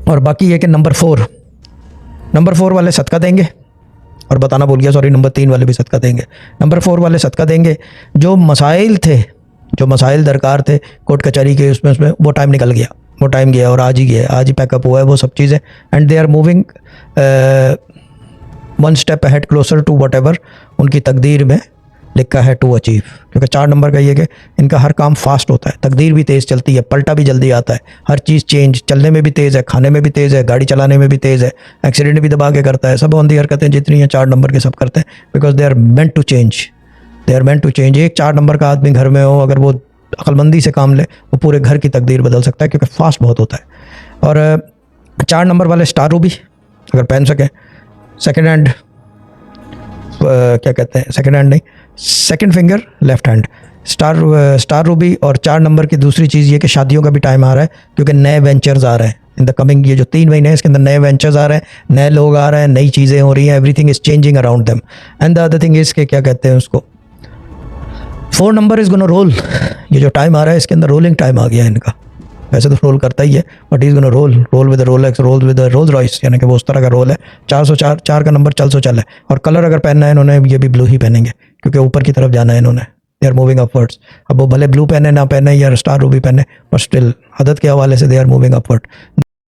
और बाकी ये कि नंबर 4 वाले सदका देंगे, और बताना भूल गया सॉरी, नंबर 3 वाले भी सदका देंगे। नंबर 4 वाले सदका देंगे। जो मसाइल थे, जो मसाइल दरकार थे कोर्ट कचहरी के, उसमें वो टाइम निकल गया, वो टाइम गया और आज ही गया, आज ही पैकअप हुआ है वो सब चीज़ें। And they are moving 1 step ahead closer to whatever उनकी तकदीर में लिखा है टू अचीव। क्योंकि 4 नंबर का ये कि इनका हर काम फास्ट होता है, तकदीर भी तेज़ चलती है, पलटा भी जल्दी आता है, हर चीज़ चेंज, चलने में भी तेज़ है, खाने में भी तेज़ है, गाड़ी चलाने में भी तेज़ है, एक्सीडेंट भी दबा के करता है, सब औंधी हरकतें जितनी हैं 4 नंबर के सब करते हैं। Because they are meant to change, they are meant to change. एक 4 नंबर का आदमी घर में हो, अगर वो अक्लमंदी से काम ले, वो पूरे घर की तकदीर बदल सकता है, क्योंकि फास्ट बहुत होता है। और 4 नंबर वाले स्टार रूबी अगर पहन सकें, सेकेंड हैंड क्या कहते हैं, सेकेंड हैंड नहीं, second finger left hand star Ruby. और 4 नंबर की दूसरी चीज़ ये कि शादियों का भी टाइम आ रहा है, क्योंकि नए वेंचर्स आ रहे हैं इन द कमिंग, ये जो 3 महीने हैं इसके अंदर नए वेंचर्स आ रहे हैं, नए लोग आ रहे हैं, नई चीज़ें हो रही हैं, everything is changing around them. And the other thing is के क्या कहते हैं उसको, 4 नंबर इज़ गोना रोल। ये जो टाइम आ रहा है इसके अंदर रोलिंग टाइम आ गया है इनका, वैसे तो रोल करता ही है, but is gonna roll with Rolex, roll with Rolls Royce, यानी कि वो उस तरह का रोल है। 404 का नंबर चल है। और कलर अगर पहनना है इन्होंने, ये भी ब्लू ही पहनेंगे, क्योंकि ऊपर की तरफ जाना है इन्होंने, दे आर मूविंग अपवर्ड्स। अब वो भले ब्लू पहने ना पहने या स्टार रूबी पहने, बट स्टिल आदत के हवाले से दे आर मूविंग अपवर्ड।